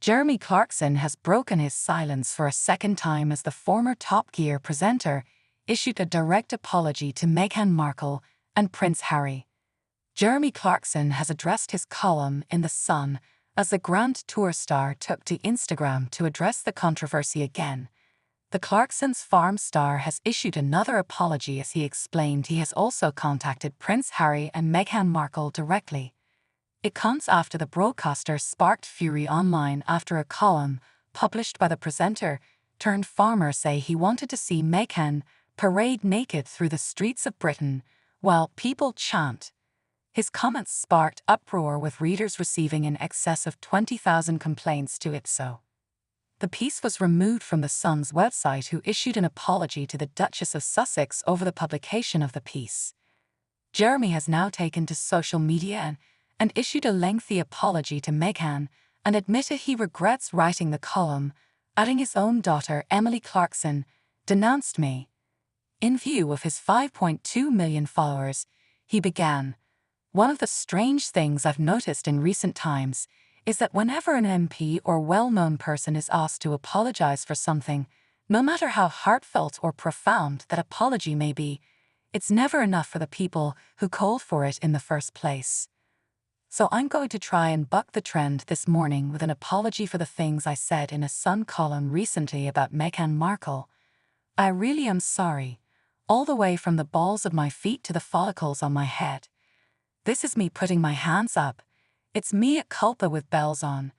Jeremy Clarkson has broken his silence for a second time as the former Top Gear presenter issued a direct apology to Meghan Markle and Prince Harry. Jeremy Clarkson has addressed his column in The Sun as the Grand Tour star took to Instagram to address the controversy again. The Clarkson's Farm star has issued another apology as he explained he has also contacted Prince Harry and Meghan Markle directly. It comes after the broadcaster sparked fury online after a column published by the presenter turned farmer say he wanted to see Meghan parade naked through the streets of Britain while people chant. His comments sparked uproar with readers receiving in excess of 20,000 complaints to it so. The piece was removed from The Sun's website, who issued an apology to the Duchess of Sussex over the publication of the piece. Jeremy has now taken to social media and issued a lengthy apology to Meghan and admitted he regrets writing the column, adding his own daughter, Emily Clarkson, denounced me. In view of his 5.2 million followers, he began, "One of the strange things I've noticed in recent times is that whenever an MP or well-known person is asked to apologize for something, no matter how heartfelt or profound that apology may be, it's never enough for the people who called for it in the first place. So I'm going to try and buck the trend this morning with an apology for the things I said in a Sun column recently about Meghan Markle. I really am sorry, all the way from the balls of my feet to the follicles on my head. This is me putting my hands up. It's mea culpa with bells on."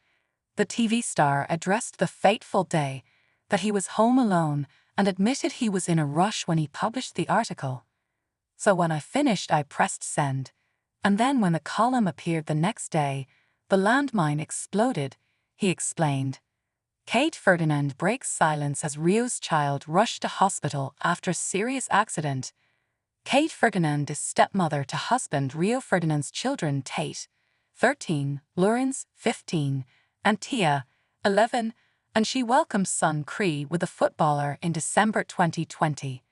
The TV star addressed the fateful day that he was home alone and admitted he was in a rush when he published the article. "So when I finished, I pressed send. And then when the column appeared the next day, the landmine exploded," he explained. Kate Ferdinand breaks silence as Rio's child rushed to hospital after serious accident. Kate Ferdinand is stepmother to husband Rio Ferdinand's children Tate, 13, Lawrence, 15, and Tia, 11, and she welcomed son Cree with the footballer in December 2020.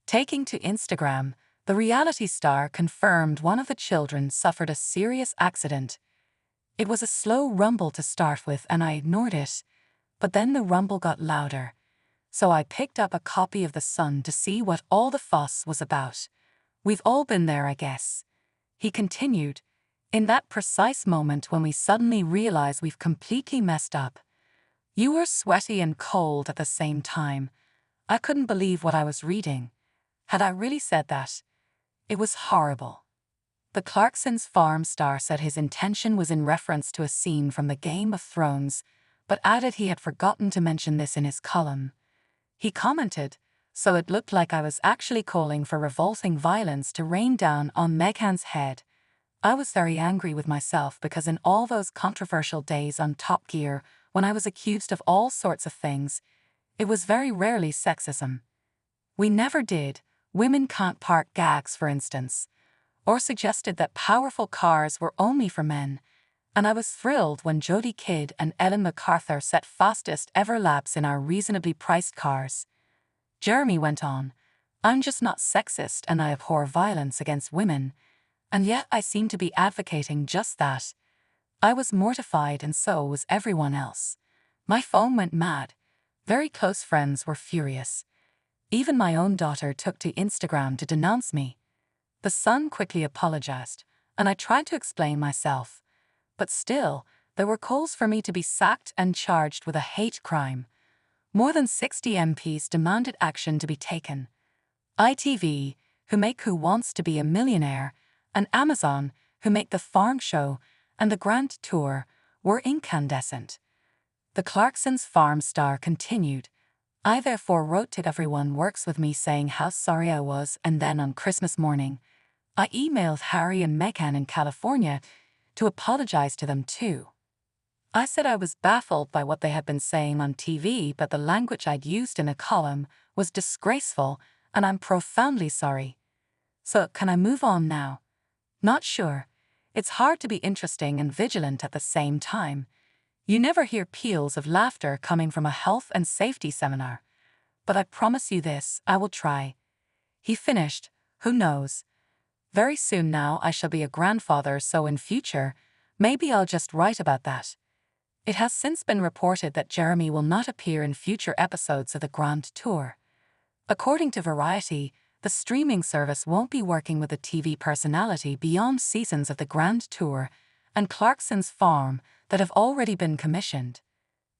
Taking to Instagram, the reality star confirmed one of the children suffered a serious accident. "It was a slow rumble to start with and I ignored it, but then the rumble got louder. So I picked up a copy of The Sun to see what all the fuss was about. We've all been there, I guess," he continued, "in that precise moment when we suddenly realize we've completely messed up. You were sweaty and cold at the same time. I couldn't believe what I was reading. Had I really said that? It was horrible." The Clarkson's Farm star said his intention was in reference to a scene from the Game of Thrones, but added he had forgotten to mention this in his column. He commented, "So it looked like I was actually calling for revolting violence to rain down on Meghan's head. I was very angry with myself because in all those controversial days on Top Gear, when I was accused of all sorts of things, it was very rarely sexism. We never did, women can't park gags for instance, or suggested that powerful cars were only for men, and I was thrilled when Jodie Kidd and Ellen MacArthur set fastest ever laps in our reasonably priced cars." Jeremy went on, "I'm just not sexist and I abhor violence against women, and yet I seem to be advocating just that. I was mortified and so was everyone else. My phone went mad. Very close friends were furious. Even my own daughter took to Instagram to denounce me." The Sun quickly apologized, and I tried to explain myself. But still, there were calls for me to be sacked and charged with a hate crime. More than 60 MPs demanded action to be taken. ITV, who make Who Wants to Be a Millionaire, and Amazon, who make The Farm Show and the Grand Tour, were incandescent. The Clarkson's Farm star continued, "I therefore wrote to everyone works with me saying how sorry I was, and then on Christmas morning, I emailed Harry and Meghan in California to apologize to them too. I said I was baffled by what they had been saying on TV, but the language I'd used in a column was disgraceful, and I'm profoundly sorry. So can I move on now? Not sure. It's hard to be interesting and vigilant at the same time. You never hear peals of laughter coming from a health and safety seminar. But I promise you this, I will try." He finished, "Who knows? Very soon now I shall be a grandfather, so in future, maybe I'll just write about that. It has since been reported that Jeremy will not appear in future episodes of the Grand Tour. According to Variety, the streaming service won't be working with a TV personality beyond seasons of the Grand Tour and Clarkson's Farm that have already been commissioned.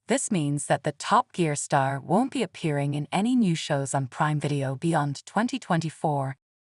This means that the Top Gear star won't be appearing in any new shows on Prime Video beyond 2024